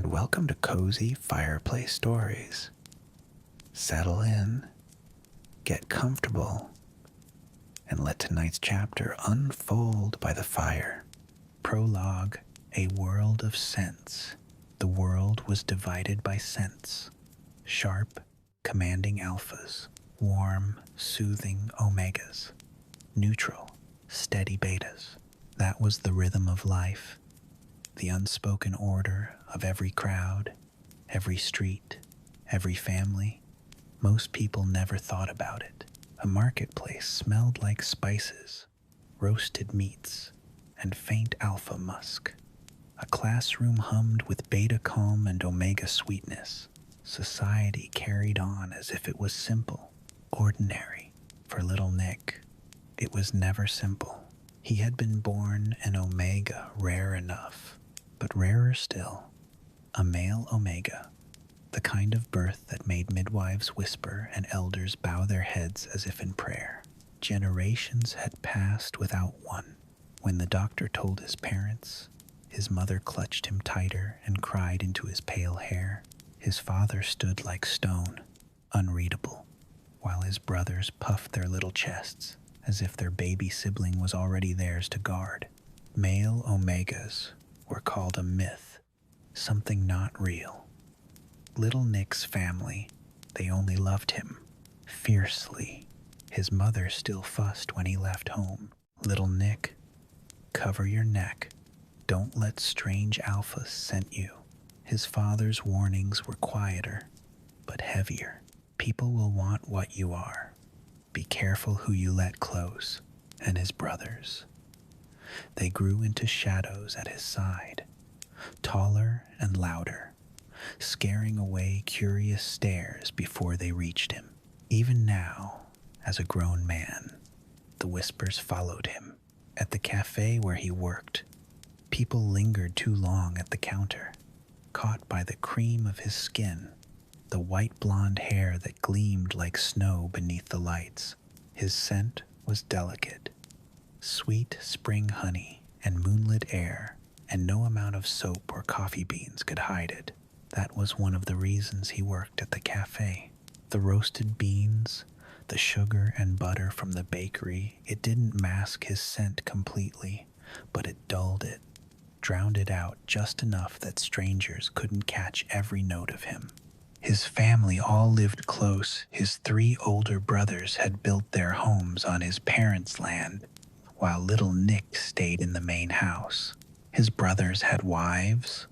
and welcome to Cozy Fireplace Stories. Settle in, get comfortable, and let tonight's chapter unfold by the fire. Prologue: A world of scents. The world was divided by scents. Sharp, commanding alphas. Warm, soothing omegas. Neutral, steady betas. That was the rhythm of life. The unspoken order of every crowd, every street, every family. Most people never thought about it. A marketplace smelled like spices, roasted meats, and faint alpha musk. A classroom hummed with beta calm and omega sweetness. Society carried on as if it was simple, ordinary. For little Nick, it was never simple. He had been born an omega rare enough, but rarer still, a male omega, the kind of birth that made midwives whisper and elders bow their heads as if in prayer. Generations had passed without one. When the doctor told his parents, his mother clutched him tighter and cried into his pale hair. His father stood like stone, unreadable, while his brothers puffed their little chests as if their baby sibling was already theirs to guard. Male omegas were called a myth, something not real. Little Nick's family, they only loved him fiercely. His mother still fussed when he left home. Little Nick, cover your neck. Don't let strange alphas scent you. His father's warnings were quieter, but heavier. People will want what you are. Be careful who you let close. And his brothers, they grew into shadows at his side, taller and louder, scaring away curious stares before they reached him. Even now, as a grown man, the whispers followed him. At the café where he worked, people lingered too long at the counter, caught by the cream of his skin, the white blonde hair that gleamed like snow beneath the lights. His scent was delicate, sweet spring honey and moonlit air, and no amount of soap or coffee beans could hide it. That was one of the reasons he worked at the cafe. The roasted beans, the sugar and butter from the bakery, it didn't mask his scent completely, but it dulled it, drowned it out just enough that strangers couldn't catch every note of him. His family all lived close. His 3 older brothers had built their homes on his parents' land, while little Nick stayed in the main house. His brothers had wives,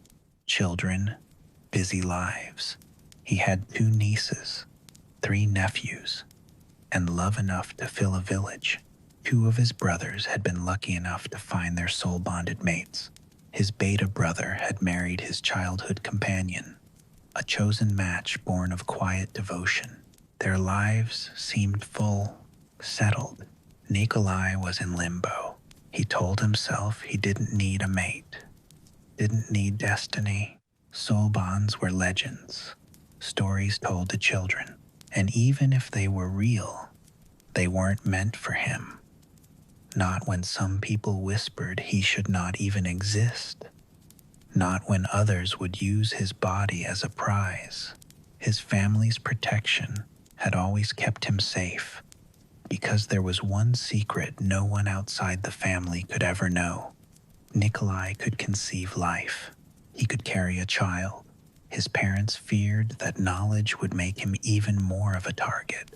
children, busy lives. He had 2 nieces, 3 nephews, and love enough to fill a village. 2 of his brothers had been lucky enough to find their soul-bonded mates. His beta brother had married his childhood companion, a chosen match born of quiet devotion. Their lives seemed full, settled. Nikolai was in limbo. He told himself he didn't need a mate, didn't need destiny. Soul bonds were legends, stories told to children, and even if they were real, they weren't meant for him. Not when some people whispered he should not even exist. Not when others would use his body as a prize. His family's protection had always kept him safe, because there was one secret no one outside the family could ever know. Nikolai could conceive life. He could carry a child. His parents feared that knowledge would make him even more of a target,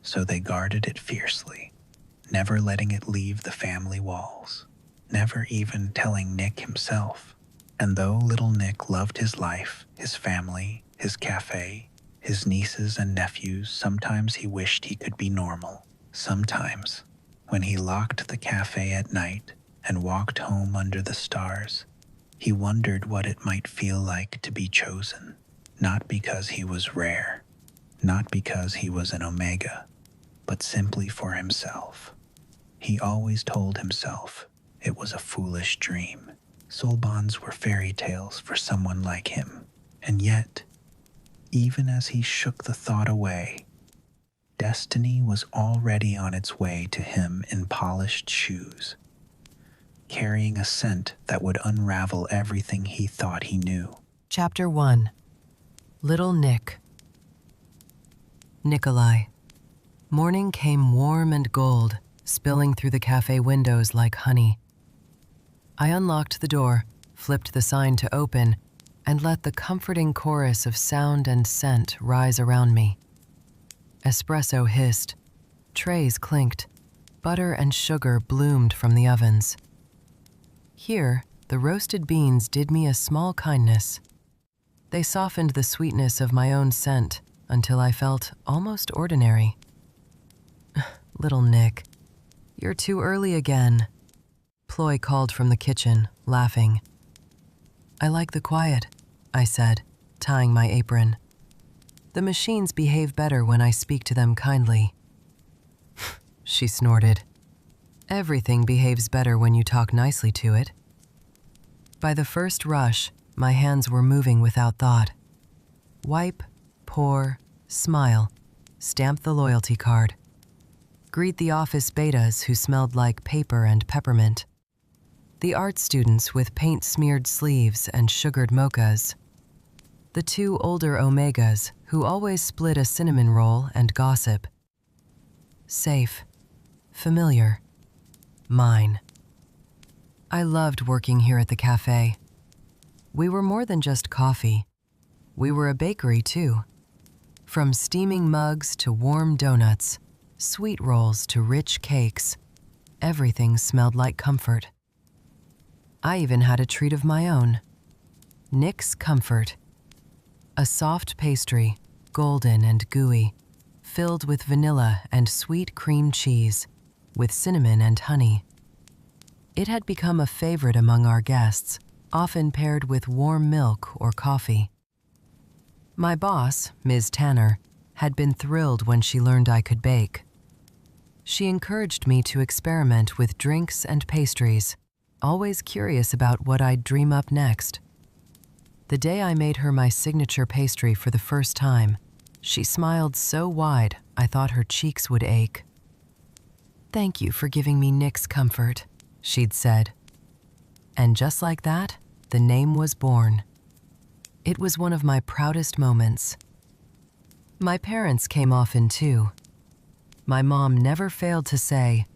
so they guarded it fiercely, never letting it leave the family walls, never even telling Nick himself. And though little Nick loved his life, his family, his cafe, his nieces and nephews, sometimes he wished he could be normal. Sometimes, when he locked the cafe at night and walked home under the stars, he wondered what it might feel like to be chosen, not because he was rare, not because he was an omega, but simply for himself. He always told himself it was a foolish dream. Soul bonds were fairy tales for someone like him. And yet, even as he shook the thought away, destiny was already on its way to him in polished shoes, carrying a scent that would unravel everything he thought he knew. Chapter 1. Little Nick. Nikolai. Morning came warm and gold, spilling through the cafe windows like honey. I unlocked the door, flipped the sign to open, and let the comforting chorus of sound and scent rise around me. Espresso hissed, trays clinked, butter and sugar bloomed from the ovens. Here, the roasted beans did me a small kindness. They softened the sweetness of my own scent until I felt almost ordinary. Little Nick, you're too early again, Ploy called from the kitchen, laughing. I like the quiet, I said, tying my apron. The machines behave better when I speak to them kindly. She snorted. Everything behaves better when you talk nicely to it. By the first rush, my hands were moving without thought. Wipe, pour, smile, stamp the loyalty card. Greet the office betas who smelled like paper and peppermint. The art students with paint-smeared sleeves and sugared mochas. The two older Omegas who always split a cinnamon roll and gossip. Safe, familiar, mine. I loved working here at the cafe. We were more than just coffee. We were a bakery too. From steaming mugs to warm donuts, sweet rolls to rich cakes, everything smelled like comfort. I even had a treat of my own. Nick's Comfort. A soft pastry, golden and gooey, filled with vanilla and sweet cream cheese, with cinnamon and honey. It had become a favorite among our guests, often paired with warm milk or coffee. My boss, Ms. Tanner, had been thrilled when she learned I could bake. She encouraged me to experiment with drinks and pastries, always curious about what I'd dream up next. The day I made her my signature pastry for the first time, she smiled so wide I thought her cheeks would ache. "Thank you for giving me Nick's Comfort," she'd said. And just like that, the name was born. It was one of my proudest moments. My parents came often too. My mom never failed to say,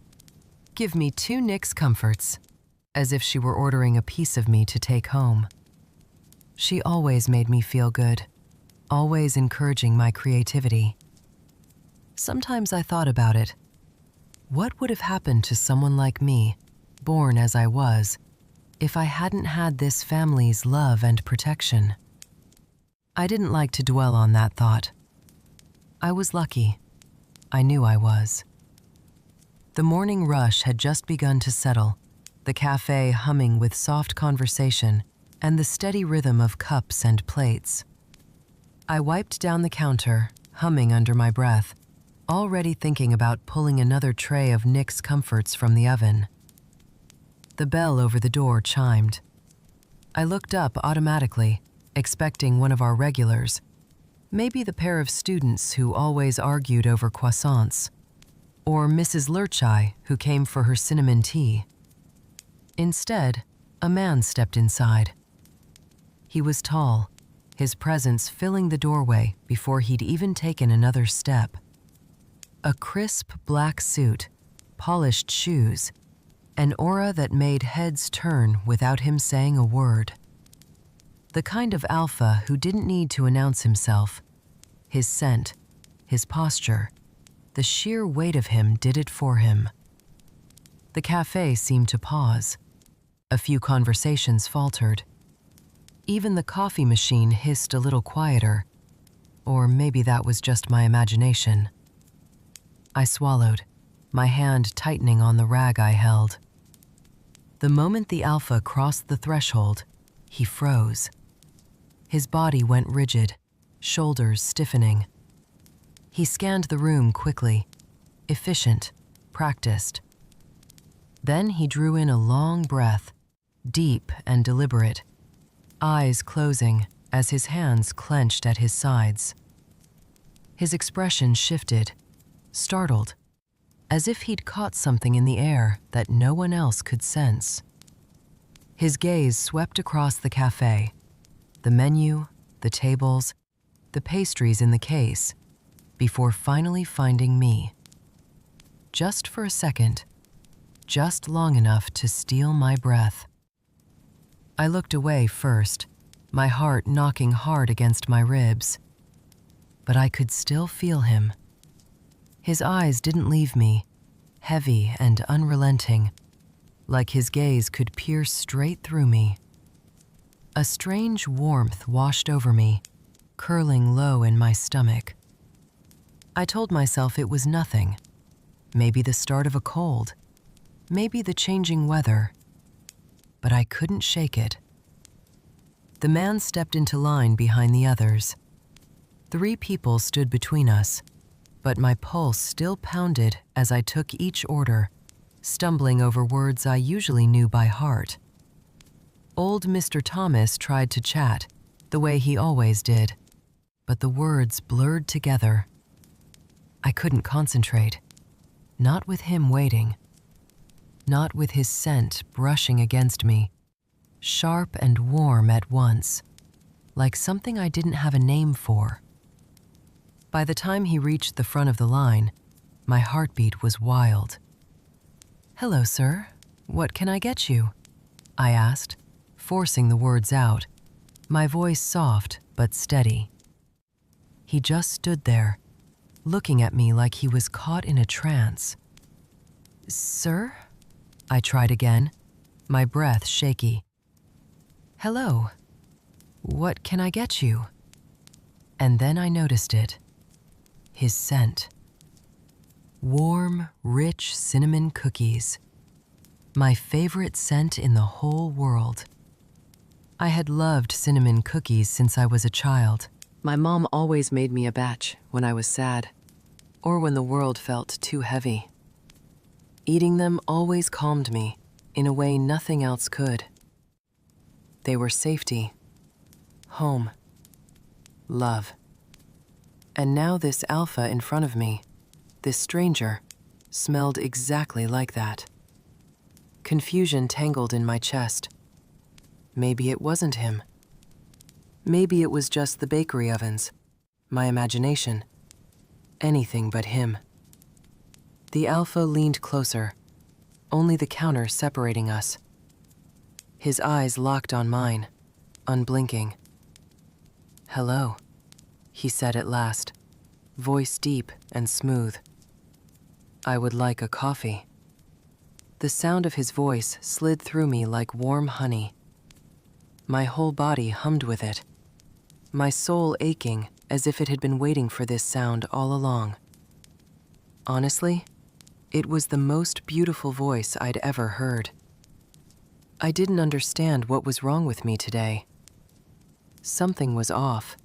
"Give me 2 Nick's Comforts," as if she were ordering a piece of me to take home. She always made me feel good, always encouraging my creativity. Sometimes I thought about it. What would have happened to someone like me, born as I was, if I hadn't had this family's love and protection? I didn't like to dwell on that thought. I was lucky. I knew I was. The morning rush had just begun to settle, the cafe humming with soft conversation and the steady rhythm of cups and plates. I wiped down the counter, humming under my breath, already thinking about pulling another tray of Nick's Comforts from the oven. The bell over the door chimed. I looked up automatically, expecting one of our regulars, maybe the pair of students who always argued over croissants, or Mrs. Lurchai, who came for her cinnamon tea. Instead, a man stepped inside. He was tall, his presence filling the doorway before he'd even taken another step. A crisp black suit, polished shoes, an aura that made heads turn without him saying a word. The kind of alpha who didn't need to announce himself. His scent, his posture, the sheer weight of him did it for him. The cafe seemed to pause. A few conversations faltered. Even the coffee machine hissed a little quieter, or maybe that was just my imagination. I swallowed, my hand tightening on the rag I held. The moment the alpha crossed the threshold, he froze. His body went rigid, shoulders stiffening. He scanned the room quickly, efficient, practiced. Then he drew in a long breath, deep and deliberate, eyes closing as his hands clenched at his sides. His expression shifted, startled, as if he'd caught something in the air that no one else could sense. His gaze swept across the cafe, the menu, the tables, the pastries in the case, before finally finding me. Just for a second, just long enough to steal my breath. I looked away first, my heart knocking hard against my ribs. But I could still feel him. His eyes didn't leave me, heavy and unrelenting, like his gaze could pierce straight through me. A strange warmth washed over me, curling low in my stomach. I told myself it was nothing. Maybe the start of a cold. Maybe the changing weather. But I couldn't shake it. The man stepped into line behind the others. 3 people stood between us, but my pulse still pounded as I took each order, stumbling over words I usually knew by heart. Old Mr. Thomas tried to chat, the way he always did, but the words blurred together. I couldn't concentrate, not with him waiting, not with his scent brushing against me, sharp and warm at once, like something I didn't have a name for. By the time he reached the front of the line, my heartbeat was wild. "Hello, sir. What can I get you?" I asked, forcing the words out, my voice soft but steady. He just stood there, looking at me like he was caught in a trance. "Sir?" I tried again, my breath shaky. "Hello. What can I get you?" And then I noticed it. His scent. Warm, rich cinnamon cookies. My favorite scent in the whole world. I had loved cinnamon cookies since I was a child. My mom always made me a batch when I was sad, or when the world felt too heavy. Eating them always calmed me in a way nothing else could. They were safety, home, love. And now this alpha in front of me, this stranger, smelled exactly like that. Confusion tangled in my chest. Maybe it wasn't him. Maybe it was just the bakery ovens, my imagination. Anything but him. The alpha leaned closer, only the counter separating us. His eyes locked on mine, unblinking. "Hello," he said at last, voice deep and smooth. "I would like a coffee." The sound of his voice slid through me like warm honey. My whole body hummed with it, my soul aching as if it had been waiting for this sound all along. Honestly, it was the most beautiful voice I'd ever heard. I didn't understand what was wrong with me today. Something was off.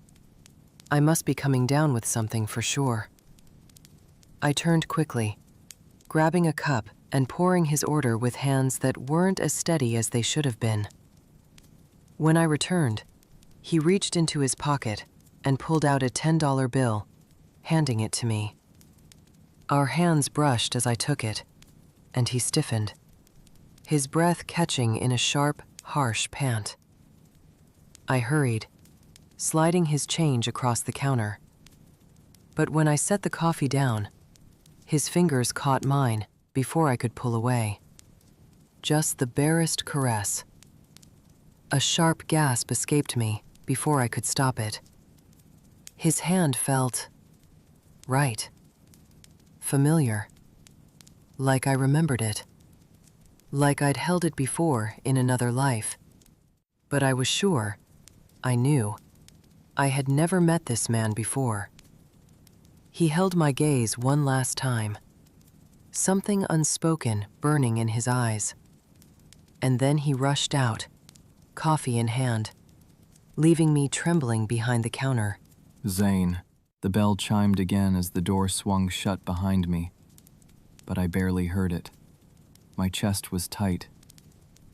I must be coming down with something for sure. I turned quickly, grabbing a cup and pouring his order with hands that weren't as steady as they should have been. When I returned, he reached into his pocket and pulled out a $10 bill, handing it to me. Our hands brushed as I took it, and he stiffened, his breath catching in a sharp, harsh pant. I hurried, sliding his change across the counter. But when I set the coffee down, his fingers caught mine before I could pull away. Just the barest caress. A sharp gasp escaped me before I could stop it. His hand felt right. Familiar. Like I remembered it. Like I'd held it before in another life. But I was sure, I knew, I had never met this man before. He held my gaze one last time, something unspoken burning in his eyes. And then he rushed out, coffee in hand, leaving me trembling behind the counter. Zane. The bell chimed again as the door swung shut behind me, but I barely heard it. My chest was tight,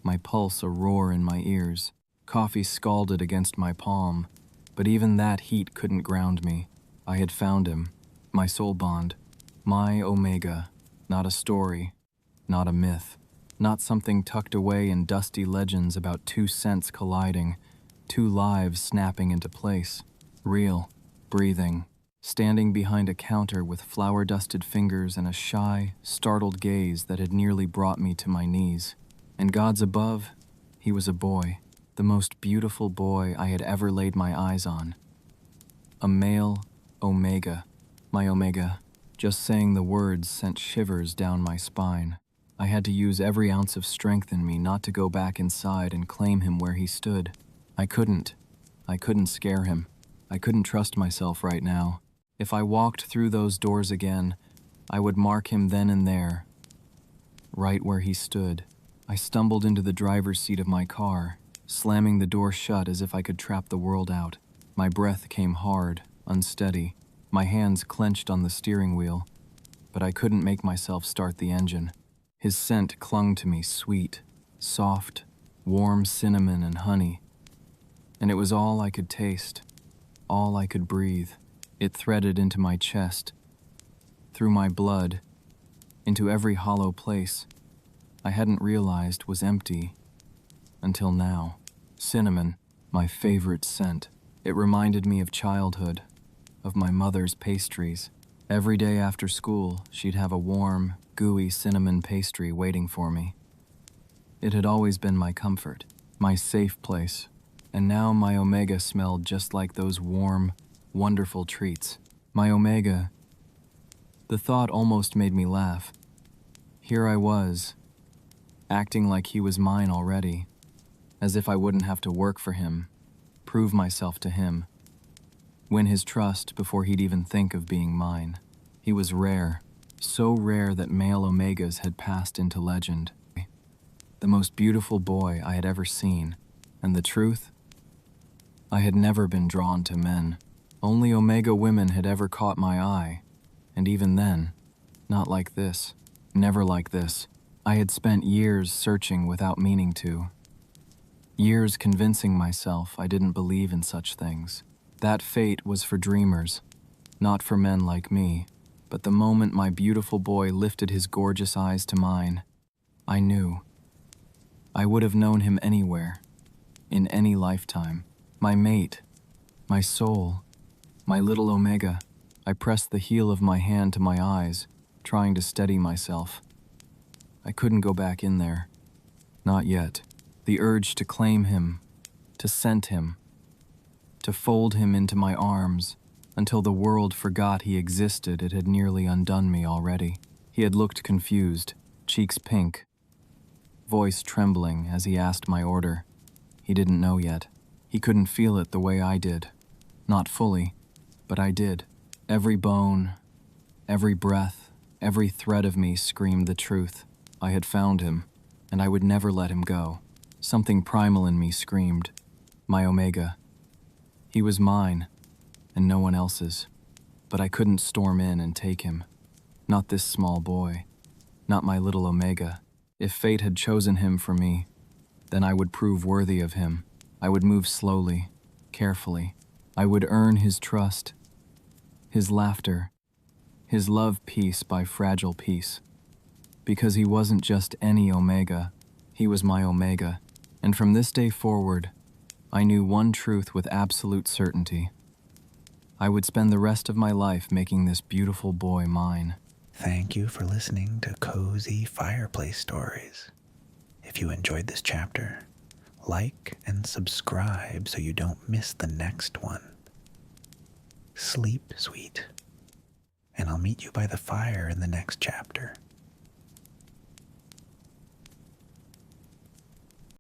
my pulse a roar in my ears. Coffee scalded against my palm, but even that heat couldn't ground me. I had found him, my soul bond, my Omega, not a story, not a myth, not something tucked away in dusty legends about two scents colliding, 2 lives snapping into place, real, breathing, standing behind a counter with flour-dusted fingers and a shy, startled gaze that had nearly brought me to my knees. And gods above, he was a boy, the most beautiful boy I had ever laid my eyes on. A male Omega, my Omega. Just saying the words sent shivers down my spine. I had to use every ounce of strength in me not to go back inside and claim him where he stood. I couldn't scare him. I couldn't trust myself right now. If I walked through those doors again, I would mark him then and there, right where he stood. I stumbled into the driver's seat of my car, slamming the door shut as if I could trap the world out. My breath came hard, unsteady, my hands clenched on the steering wheel, but I couldn't make myself start the engine. His scent clung to me, sweet, soft, warm cinnamon and honey, and it was all I could taste, all I could breathe. It threaded into my chest, through my blood, into every hollow place I hadn't realized was empty until now. Cinnamon, my favorite scent. It reminded me of childhood, of my mother's pastries. Every day after school, she'd have a warm, gooey cinnamon pastry waiting for me. It had always been my comfort, my safe place, and now my Omega smelled just like those warm, wonderful treats. My Omega. The thought almost made me laugh. Here I was, acting like he was mine already, as if I wouldn't have to work for him, prove myself to him, win his trust before he'd even think of being mine. He was rare, so rare that male Omegas had passed into legend. The most beautiful boy I had ever seen, and the truth? I had never been drawn to men. Only Omega women had ever caught my eye, and even then, not like this, never like this. I had spent years searching without meaning to. Years convincing myself I didn't believe in such things. That fate was for dreamers, not for men like me. But the moment my beautiful boy lifted his gorgeous eyes to mine, I knew. I would have known him anywhere, in any lifetime. My mate, my soul, my little Omega. I pressed the heel of my hand to my eyes, trying to steady myself. I couldn't go back in there. Not yet. The urge to claim him, to scent him, to fold him into my arms, until the world forgot he existed, it had nearly undone me already. He had looked confused, cheeks pink, voice trembling as he asked my order. He didn't know yet. He couldn't feel it the way I did. Not fully, but I did. Every bone, every breath, every thread of me screamed the truth. I had found him, and I would never let him go. Something primal in me screamed, my Omega. He was mine, and no one else's. But I couldn't storm in and take him. Not this small boy. Not my little Omega. If fate had chosen him for me, then I would prove worthy of him. I would move slowly, carefully. I would earn his trust, his laughter, his love piece by fragile piece. Because he wasn't just any Omega, he was my Omega. And from this day forward, I knew one truth with absolute certainty. I would spend the rest of my life making this beautiful boy mine. Thank you for listening to Cozy Fireplace Stories. If you enjoyed this chapter, like and subscribe so you don't miss the next one. Sleep sweet, and I'll meet you by the fire in the next chapter.